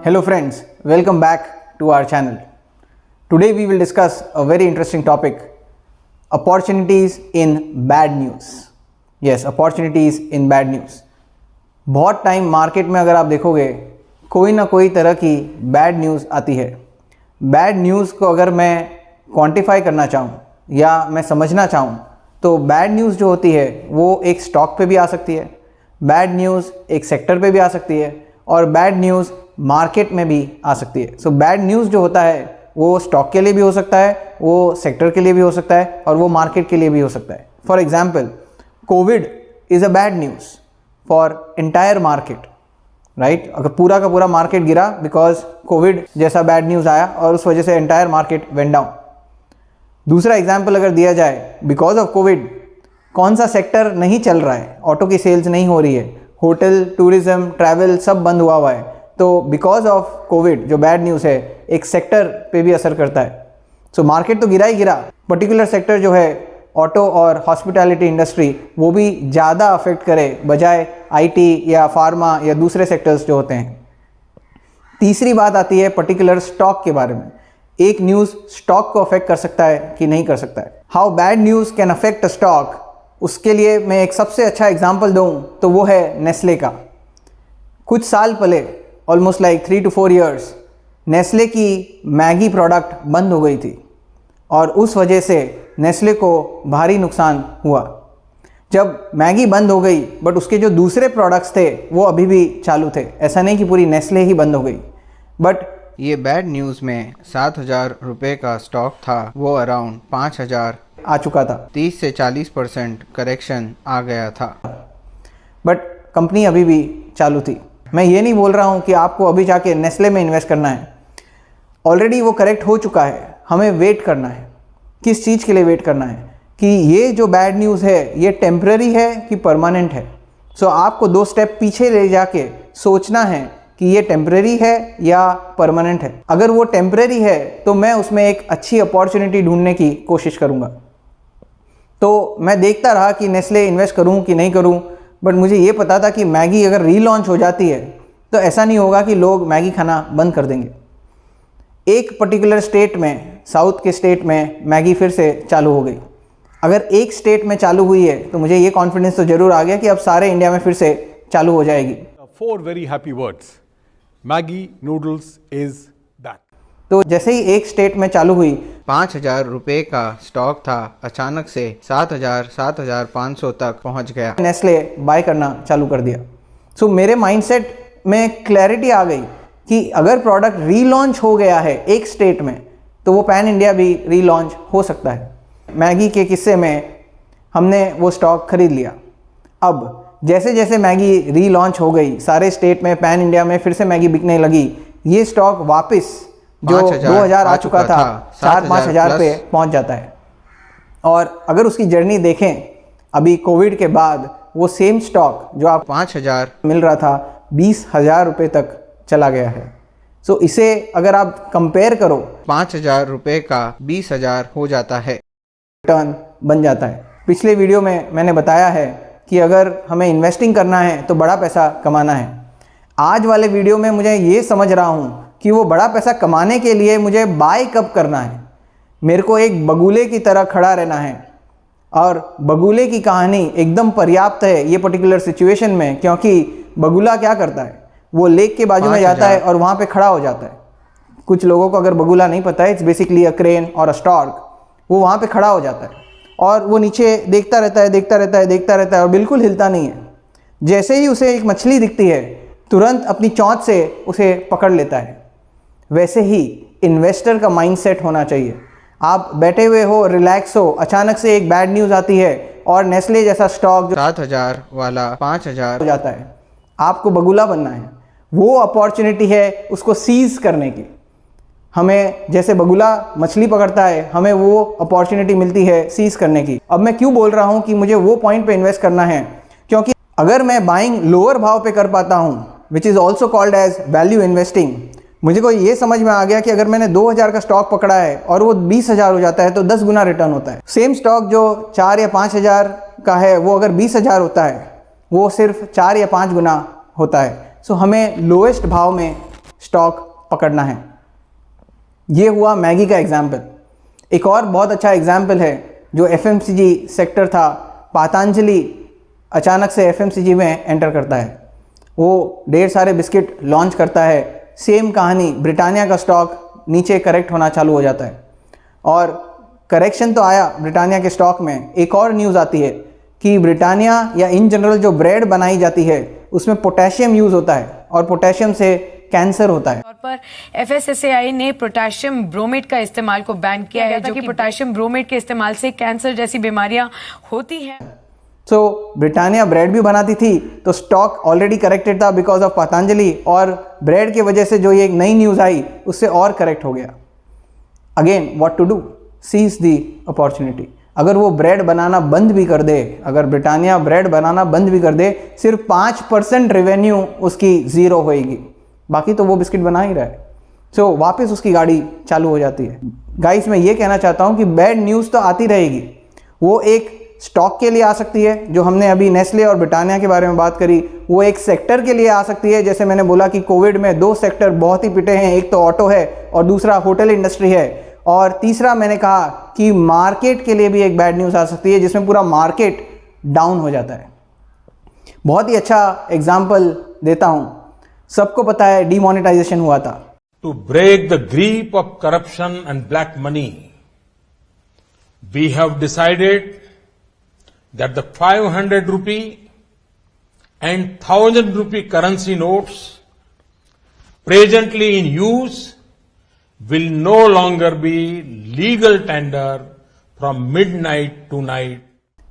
Hello friends, welcome back to our channel. Today we will discuss a very interesting topic, opportunities in bad news. Yes, opportunities in bad news. बहुत time market में अगर आप देखोगे कोई ना कोई तरह की बैड न्यूज़ आती है. बैड न्यूज़ को अगर मैं क्वांटिफाई करना चाहूँ या मैं समझना चाहूँ तो बैड न्यूज़ जो होती है वो एक स्टॉक पे भी आ सकती है, बैड न्यूज़ एक सेक्टर पे भी आ सकती है और बैड न्यूज़ मार्केट में भी आ सकती है. सो बैड न्यूज़ जो होता है वो स्टॉक के लिए भी हो सकता है, वो सेक्टर के लिए भी हो सकता है और वो मार्केट के लिए भी हो सकता है. For example, Covid is a bad news for entire market, right. अगर पूरा का पूरा मार्केट गिरा बिकॉज कोविड जैसा बैड न्यूज़ आया और उस वजह से एंटायर मार्केट वेंट डाउन. दूसरा एग्जाम्पल अगर दिया जाए, बिकॉज ऑफ कोविड कौन सा सेक्टर नहीं चल रहा है, ऑटो की सेल्स नहीं हो रही है, होटल, टूरिज्म, ट्रैवल सब बंद हुआ है. तो बिकॉज ऑफ कोविड जो बैड न्यूज़ है एक सेक्टर पे भी असर करता है. सो मार्केट तो गिरा ही गिरा, पर्टिकुलर सेक्टर जो है ऑटो और हॉस्पिटैलिटी इंडस्ट्री वो भी ज़्यादा अफेक्ट करे बजाय आईटी या फार्मा या दूसरे सेक्टर्स जो होते हैं. तीसरी बात आती है पर्टिकुलर स्टॉक के बारे में. एक न्यूज़ स्टॉक को अफेक्ट कर सकता है कि नहीं कर सकता है. How bad news can affect a stock, उसके लिए मैं एक सबसे अच्छा एग्जाम्पल दूँ तो वो है नेस्ले का. कुछ साल पहले almost like 3 to 4 years Nestle की मैगी प्रोडक्ट बंद हो गई थी और उस वजह से नेस्ले को भारी नुकसान हुआ. जब मैगी बंद हो गई बट उसके जो दूसरे प्रोडक्ट्स थे वो अभी भी चालू थे. ऐसा नहीं कि पूरी नेस्ले ही बंद हो गई. बट ये बैड न्यूज़ में 7,000 रुपये का स्टॉक था वो अराउंड 5,000 आ चुका था. 30 से 40% करेक्शन आ गया था. बट कंपनी अभी भी चालू थी. मैं ये नहीं बोल रहा हूँ कि आपको अभी जाके नेस्ले में इन्वेस्ट करना है. ऑलरेडी वो करेक्ट हो चुका है. हमें वेट करना है. किस चीज़ के लिए वेट करना है कि ये जो बैड न्यूज़ है ये टेम्पररी है कि परमानेंट है. सो आपको 2 स्टेप पीछे ले जाके सोचना है कि ये टेम्पररी है या परमानेंट है. अगर वो टेम्पररी है तो मैं उसमें एक अच्छी अपॉर्चुनिटी ढूंढने की कोशिश करूँगा. तो मैं देखता रहा कि नेस्ले इन्वेस्ट करूँ कि नहीं करूँ, बट मुझे ये पता था कि मैगी अगर रीलॉन्च हो जाती है तो ऐसा नहीं होगा कि लोग मैगी खाना बंद कर देंगे. एक पर्टिकुलर स्टेट में, साउथ के स्टेट में मैगी फिर से चालू हो गई. अगर एक स्टेट में चालू हुई है तो मुझे ये कॉन्फिडेंस तो ज़रूर आ गया कि अब सारे इंडिया में फिर से चालू हो जाएगी. 4 very happy words. Maggi noodles is back. तो जैसे ही एक स्टेट में चालू हुई 5,000 रुपये का स्टॉक था अचानक से 7,000 7,500 तक पहुंच गया. नेस्ले बाय करना चालू कर दिया. सो मेरे माइंडसेट में क्लैरिटी आ गई कि अगर प्रोडक्ट रीलॉन्च हो गया है एक स्टेट में तो वो पैन इंडिया भी रीलॉन्च हो सकता है. मैगी के किस्से में हमने वो स्टॉक खरीद लिया. अब जैसे जैसे मैगी रीलॉन्च हो गई सारे स्टेट में, पैन इंडिया में फिर से मैगी बिकने लगी, ये स्टॉक वापस जो 2,000 आ चुका था 4-5 हज़ार पे पहुंच जाता है. और अगर उसकी जर्नी देखें अभी कोविड के बाद वो सेम स्टॉक जो आप 5,000 मिल रहा था 20,000 रुपये तक चला गया है. सो इसे अगर आप कंपेयर करो 5,000 रुपये का 20,000 हो जाता है. रिटर्न बन जाता है. पिछले वीडियो में मैंने बताया है कि अगर हमें इन्वेस्टिंग करना है तो बड़ा पैसा कमाना है. आज वाले वीडियो में मुझे ये समझ रहा हूँ कि वो बड़ा पैसा कमाने के लिए मुझे बाय कब करना है. मेरे को एक बगुले की तरह खड़ा रहना है और बगुले की कहानी एकदम पर्याप्त है ये पर्टिकुलर सिचुएशन में, क्योंकि बगुला क्या करता है वो लेक के बाजू में जाता है और वहाँ पे खड़ा हो जाता है. कुछ लोगों को अगर बगुला नहीं पता है, इट्स बेसिकली अ क्रेन और अ स्टॉर्क. वो वहाँ पे खड़ा हो जाता है और वो नीचे देखता रहता है और बिल्कुल हिलता नहीं है. जैसे ही उसे एक मछली दिखती है तुरंत अपनी चोंच से उसे पकड़ लेता है. वैसे ही इन्वेस्टर का माइंडसेट होना चाहिए. आप बैठे हुए हो, रिलैक्स हो, अचानक से एक बैड न्यूज़ आती है और नेस्ले जैसा स्टॉक 7,000 वाला 5,000 हो जाता है. आपको बगुला बनना है. वो अपॉर्चुनिटी है उसको सीज करने की. हमें जैसे बगुला मछली पकड़ता है, हमें वो अपॉर्चुनिटी मिलती है सीज करने की. अब मैं क्यों बोल रहा हूँ कि मुझे वो पॉइंट पे इन्वेस्ट करना है, क्योंकि अगर मैं बाइंग लोअर भाव पे कर पाता हूँ which is also called as value investing. मुझे को ये समझ में आ गया कि अगर मैंने 2,000 का स्टॉक पकड़ा है और वो 20,000 हो जाता है तो 10 गुना रिटर्न होता है. सेम स्टॉक जो 4 या 5,000 का है वो अगर 20,000 होता है वो सिर्फ 4 या 5 गुना होता है. सो हमें लोएस्ट भाव में स्टॉक पकड़ना है। ये हुआ मैगी का एग्जाम्पल। एक और बहुत अच्छा एग्जाम्पल है जो एफएमसीजी सेक्टर था। पतंजलि अचानक से एफएमसीजी में एंटर करता है, वो ढेर सारे बिस्किट लॉन्च करता है। सेम कहानी, ब्रिटानिया का स्टॉक नीचे करेक्ट होना चालू हो जाता है और करेक्शन तो आया ब्रिटानिया के स्टॉक में। एक और न्यूज़ आती है कि ब्रिटानिया या इन जनरल जो ब्रेड बनाई जाती है उसमें पोटेशियम यूज़ होता है और पोटेशियम से कैंसर होता है। तौर पर एफएसएसएआई ने पोटेशियम ब्रोमेट का इस्तेमाल को बैन किया है, जो कि पोटेशियम ब्रोमेट के इस्तेमाल से कैंसर जैसी बीमारियां होती हैं। सो ब्रिटानिया ब्रेड भी बनाती थी तो स्टॉक ऑलरेडी करेक्टेड था बिकॉज ऑफ पतंजलि, और ब्रेड की वजह से जो ये एक नई न्यूज़ आई उससे और करेक्ट हो गया। Again what to do, seize the opportunity. अगर वो ब्रेड बनाना बंद भी कर दे, अगर ब्रिटानिया ब्रेड बनाना बंद भी कर दे, सिर्फ 5% रेवेन्यू उसकी ज़ीरो होएगी, बाकी तो वो बिस्किट बना ही रहा है। सो वापस उसकी गाड़ी चालू हो जाती है। गाइस, मैं ये कहना चाहता हूँ कि बैड न्यूज़ तो आती रहेगी। वो एक स्टॉक के लिए आ सकती है, जो हमने अभी नेस्ले और ब्रिटानिया के बारे में बात करी। वो एक सेक्टर के लिए आ सकती है, जैसे मैंने बोला कि कोविड में 2 सेक्टर बहुत ही पिटे हैं, एक तो ऑटो है और दूसरा होटल इंडस्ट्री है, और तीसरा मैंने कहा कि मार्केट के लिए भी एक बैड न्यूज़ आ सकती है जिसमें पूरा मार्केट डाउन हो जाता है। बहुत ही अच्छा एग्जाम्पल देता हूँ। सबको पता है डीमोनेटाइजेशन हुआ था। To break the grip of corruption and black money, we have decided that the 500 rupee and 1000 rupee currency notes presently in use will no longer be legal tender from midnight to night.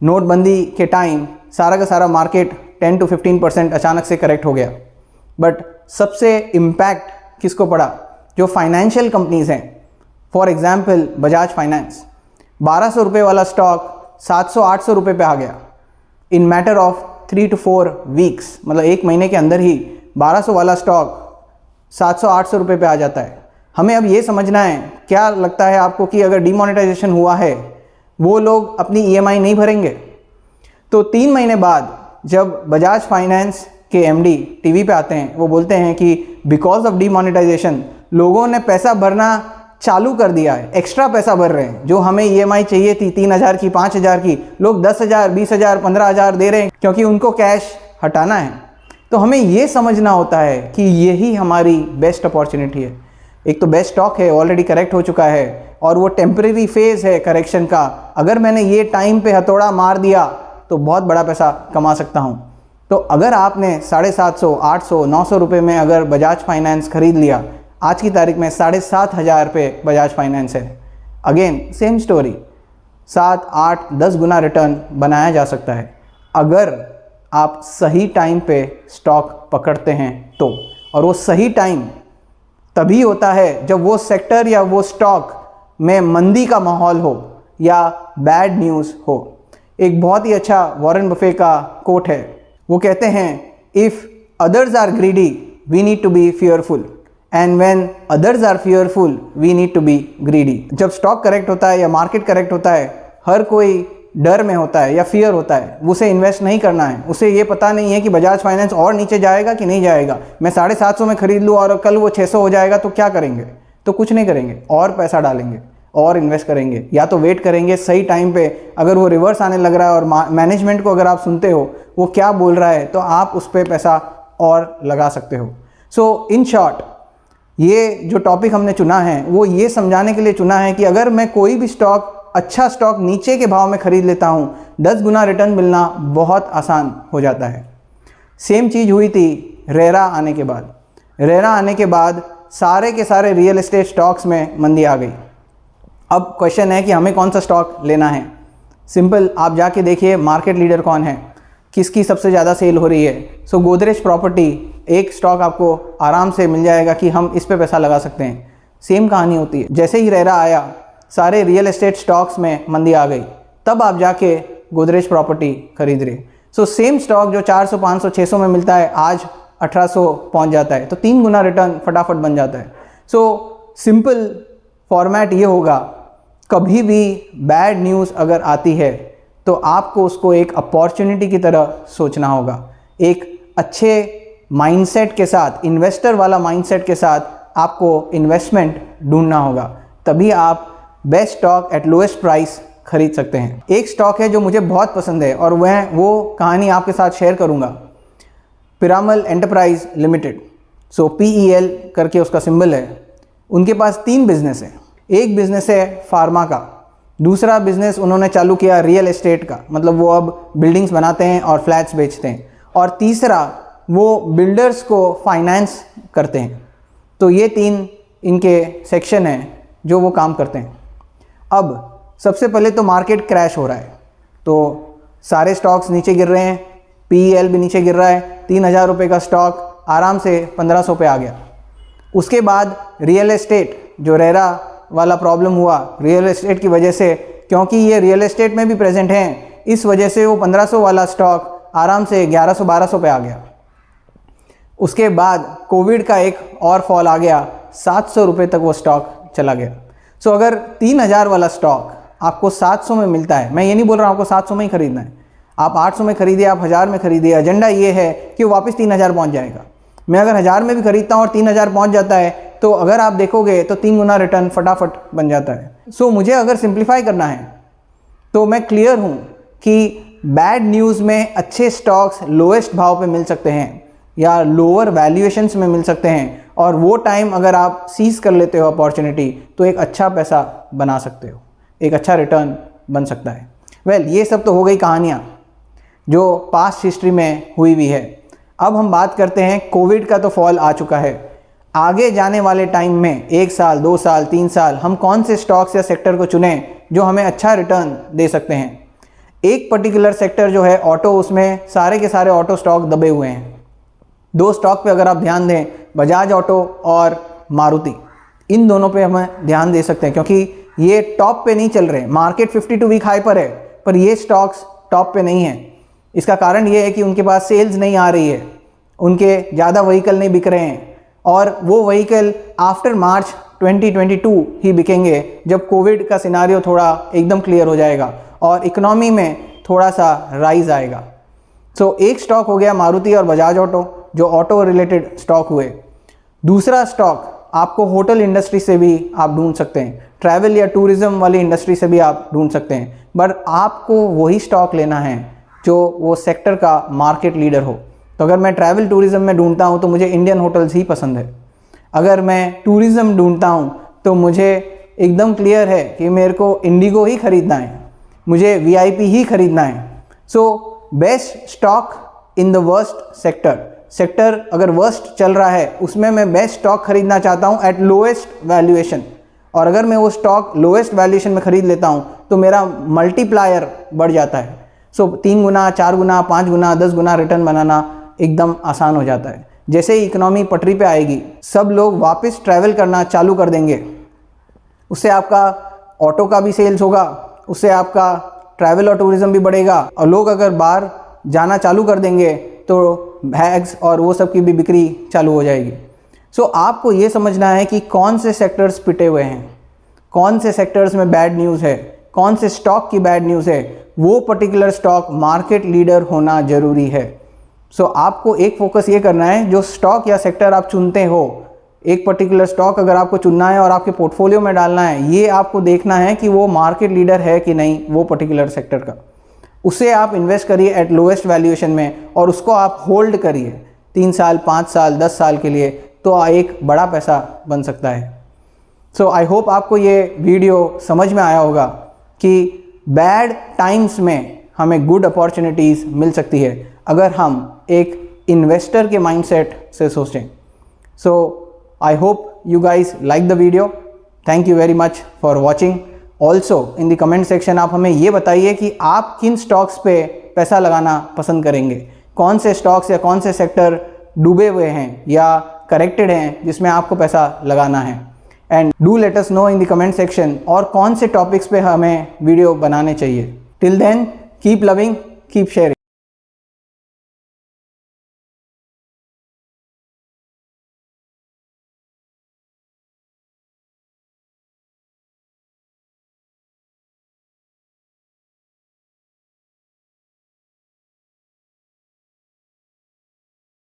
नोटबंदी के time सारा का सारा market 10 to 15% अचानक से correct हो गया, but सबसे इम्पैक्ट किसको पड़ा? जो फाइनेंशियल कंपनीज हैं। फॉर एग्जाम्पल बजाज फाइनेंस, 1200 रुपये वाला स्टॉक 700-800 रुपये पे आ गया इन मैटर ऑफ 3 to 4 वीक्स। मतलब एक महीने के अंदर ही 1200 वाला स्टॉक 700-800 रुपये पे आ जाता है। हमें अब ये समझना है, क्या लगता है आपको कि अगर डिमोनेटाइजेशन हुआ है वो लोग अपनी ईएमआई नहीं भरेंगे? तो 3 महीने बाद जब बजाज फाइनेंस के एमडी टीवी पे आते हैं, वो बोलते हैं कि बिकॉज ऑफ डिमोनेटाइजेशन लोगों ने पैसा भरना चालू कर दिया है, एक्स्ट्रा पैसा भर रहे हैं। जो हमें ईएमआई चाहिए थी 3000 की, 5000 की, लोग 10,000, 20,000, 15,000 दे रहे हैं क्योंकि उनको कैश हटाना है। तो हमें ये समझना होता है कि यही हमारी बेस्ट अपॉर्चुनिटी है। एक तो बेस्ट स्टॉक है, ऑलरेडी करेक्ट हो चुका है और वो टेम्परेरी फेज है करेक्शन का। अगर मैंने ये टाइम पे हथौड़ा मार दिया तो बहुत बड़ा पैसा कमा सकता हूँ। तो अगर आपने 750, 800, 900 रुपये में अगर बजाज फाइनेंस खरीद लिया, आज की तारीख में 7,500 पे बजाज फाइनेंस है। अगेन सेम स्टोरी, 7, 8, 10 गुना रिटर्न बनाया जा सकता है अगर आप सही टाइम पे स्टॉक पकड़ते हैं तो। और वो सही टाइम तभी होता है जब वो सेक्टर या वो स्टॉक में मंदी का माहौल हो या बैड न्यूज़ हो। एक बहुत ही अच्छा वॉरेन बफे का कोट है, वो कहते हैं if others are greedy we need to be fearful and when others are fearful we need to be greedy. जब स्टॉक करेक्ट होता है या मार्केट करेक्ट होता है, हर कोई डर में होता है या फियर होता है, उसे इन्वेस्ट नहीं करना है। उसे ये पता नहीं है कि बजाज फाइनेंस और नीचे जाएगा कि नहीं जाएगा। मैं 750 में खरीद लूँ और कल वो 600 हो जाएगा तो क्या करेंगे? तो कुछ नहीं करेंगे, और पैसा डालेंगे और इन्वेस्ट करेंगे, या तो वेट करेंगे सही टाइम पे। अगर वो रिवर्स आने लग रहा है और मैनेजमेंट को अगर आप सुनते हो वो क्या बोल रहा है तो आप उस पर पैसा और लगा सकते हो। सो इन शॉर्ट, ये जो टॉपिक हमने चुना है वो ये समझाने के लिए चुना है कि अगर मैं कोई भी स्टॉक, अच्छा स्टॉक नीचे के भाव में खरीद लेता हूँ, 10 गुना रिटर्न मिलना बहुत आसान हो जाता है। सेम चीज़ हुई थी रेरा आने के बाद। रेरा आने के बाद सारे के सारे रियल एस्टेट स्टॉक्स में मंदी आ गई। अब क्वेश्चन है कि हमें कौन सा स्टॉक लेना है। सिंपल, आप जाके देखिए मार्केट लीडर कौन है, किसकी सबसे ज़्यादा सेल हो रही है। सो गोदरेज प्रॉपर्टी एक स्टॉक आपको आराम से मिल जाएगा कि हम इस पे पैसा लगा सकते हैं। सेम कहानी होती है, जैसे ही रेरा आया सारे रियल एस्टेट स्टॉक्स में मंदी आ गई, तब आप जाके गोदरेज प्रॉपर्टी खरीद रहे। सो सेम स्टॉक जो 400, 500, 600 में मिलता है आज 1800 पहुंच जाता है, तो 3 गुना रिटर्न फटाफट बन जाता है। सो सिंपल फॉर्मेट ये होगा, कभी भी बैड न्यूज़ अगर आती है तो आपको उसको एक अपॉर्चुनिटी की तरह सोचना होगा। एक अच्छे माइंडसेट के साथ, इन्वेस्टर वाला माइंडसेट के साथ आपको इन्वेस्टमेंट ढूंढना होगा, तभी आप best stock at lowest price खरीद सकते हैं। एक स्टॉक है जो मुझे बहुत पसंद है और मैं वो कहानी आपके साथ शेयर करूंगा, पिरामल एंटरप्राइज लिमिटेड। सो PEL करके उसका सिंबल है। उनके पास 3 बिजनेस है। एक बिजनेस है फार्मा का, दूसरा बिजनेस उन्होंने चालू किया रियल एस्टेट का, मतलब वो अब बिल्डिंग्स बनाते हैं और फ्लैट्स बेचते हैं, और तीसरा वो बिल्डर्स को फाइनेंस करते हैं। तो ये 3 इनके सेक्शन हैं जो वो काम करते हैं। अब सबसे पहले तो मार्केट क्रैश हो रहा है, तो सारे स्टॉक्स नीचे गिर रहे हैं, PEL भी नीचे गिर रहा है। 3,000 रुपये का स्टॉक आराम से 1,500 पे आ गया। उसके बाद रियल एस्टेट, जो रेरा वाला प्रॉब्लम हुआ रियल एस्टेट की वजह से, क्योंकि ये रियल एस्टेट में भी प्रेजेंट हैं, इस वजह से वो 1,500 वाला स्टॉक आराम से 1,100-1,200 पे आ गया। उसके बाद कोविड का एक और फॉल आ गया, 700 रुपये तक वो स्टॉक चला गया। सो अगर 3,000 वाला स्टॉक आपको 700 में मिलता है, मैं ये नहीं बोल रहा हूँ आपको 700 में ही खरीदना है, आप 800 में खरीदिए, आप 1000 में खरीदिए, एजेंडा ये है कि वो वापस 3,000 पहुँच जाएगा। मैं अगर 1000 में भी खरीदता हूँ और 3,000 पहुँच जाता है, तो अगर आप देखोगे तो 3 गुना रिटर्न फटाफट बन जाता है। सो मुझे अगर सिंप्लीफाई करना है तो मैं क्लियर हूँ कि बैड न्यूज़ में अच्छे स्टॉक्स लोएस्ट भाव पे मिल सकते हैं या लोअर वैल्यूएशंस में मिल सकते हैं, और वो टाइम अगर आप सीज कर लेते हो अपॉर्चुनिटी, तो एक अच्छा पैसा बना सकते हो, एक अच्छा रिटर्न बन सकता है। ये सब तो हो गई कहानियाँ जो पास्ट हिस्ट्री में हुई हुई है। अब हम बात करते हैं, कोविड का तो फॉल आ चुका है, आगे जाने वाले टाइम में 1 साल 2 साल 3 साल हम कौन से स्टॉक्स या सेक्टर को चुनें जो हमें अच्छा रिटर्न दे सकते हैं। एक पर्टिकुलर सेक्टर जो है ऑटो, उसमें सारे के सारे ऑटो स्टॉक दबे हुए हैं। 2 स्टॉक पे अगर आप ध्यान दें, बजाज ऑटो और मारुति, इन दोनों पे हमें ध्यान दे सकते हैं, क्योंकि ये टॉप पे नहीं चल रहे। मार्केट 52 वीक हाई पर है, पर ये स्टॉक्स टॉप पे नहीं है। इसका कारण ये है कि उनके पास सेल्स नहीं आ रही है, उनके ज़्यादा व्हीकल नहीं बिक रहे हैं, और वो व्हीकल आफ्टर मार्च 2022 ही बिकेंगे, जब कोविड का सिनारियो थोड़ा एकदम क्लियर हो जाएगा और इकोनॉमी में थोड़ा सा राइज आएगा। सो एक स्टॉक हो गया मारुति और बजाज ऑटो, जो ऑटो रिलेटेड स्टॉक हुए। दूसरा स्टॉक आपको होटल इंडस्ट्री से भी आप ढूंढ सकते हैं, ट्रैवल या टूरिज्म वाली इंडस्ट्री से भी आप ढूंढ सकते हैं, बट आपको वही स्टॉक लेना है जो वो सेक्टर का मार्केट लीडर हो। तो अगर मैं ट्रैवल टूरिज्म में ढूंढता हूँ तो मुझे इंडियन होटल्स ही पसंद है। अगर मैं टूरिज्म ढूंढता हूँ तो मुझे एकदम क्लियर है कि मेरे को इंडिगो ही खरीदना है, मुझे VIP ही खरीदना है। So best stock in the worst sector अगर वर्स्ट चल रहा है, उसमें मैं बेस्ट स्टॉक खरीदना चाहता हूँ एट लोएस्ट वैल्यूएशन, और अगर मैं वो स्टॉक लोएस्ट वैल्यूएशन में खरीद लेता हूँ तो मेरा मल्टीप्लायर बढ़ जाता है। सो 3 गुना 4 गुना 5 गुना 10 गुना रिटर्न बनाना एकदम आसान हो जाता है। जैसे ही इकोनॉमी पटरी पे आएगी, सब लोग वापस ट्रैवल करना चालू कर देंगे, उससे आपका ऑटो का भी सेल्स होगा, उससे आपका ट्रैवल और टूरिज्म भी बढ़ेगा, और लोग अगर बाहर जाना चालू कर देंगे तो बैग्स और वो सब की भी बिक्री चालू हो जाएगी। सो आपको ये समझना है कि कौन से सेक्टर्स पिटे हुए हैं, कौन से सेक्टर्स में बैड न्यूज़ है, कौन से स्टॉक की बैड न्यूज़ है, वो पर्टिकुलर स्टॉक मार्केट लीडर होना ज़रूरी है। सो आपको एक फोकस ये करना है, जो स्टॉक या सेक्टर आप चुनते हो, एक पर्टिकुलर स्टॉक अगर आपको चुनना है और आपके पोर्टफोलियो में डालना है, ये आपको देखना है कि वो मार्केट लीडर है कि नहीं वो पर्टिकुलर सेक्टर का। उसे आप इन्वेस्ट करिए एट लोएस्ट वैल्यूएशन में, और उसको आप होल्ड करिए 3 साल 5 साल 10 साल के लिए, तो एक बड़ा पैसा बन सकता है। सो आई होप आपको ये वीडियो समझ में आया होगा कि बैड टाइम्स में हमें गुड अपॉर्चुनिटीज़ मिल सकती है अगर हम एक इन्वेस्टर के माइंडसेट से सोचें। So I hope you guys like the video. Thank you very much for watching. Also in the comment section आप हमें ये बताइए कि आप किन स्टॉक्स पे पैसा लगाना पसंद करेंगे, कौन से स्टॉक्स या कौन से सेक्टर डूबे हुए हैं या करेक्टेड हैं जिसमें आपको पैसा लगाना है। And do let us know in the comment section और कौन से टॉपिक्स पे हमें वीडियो बनाने चाहिए। Till then keep loving, keep sharing.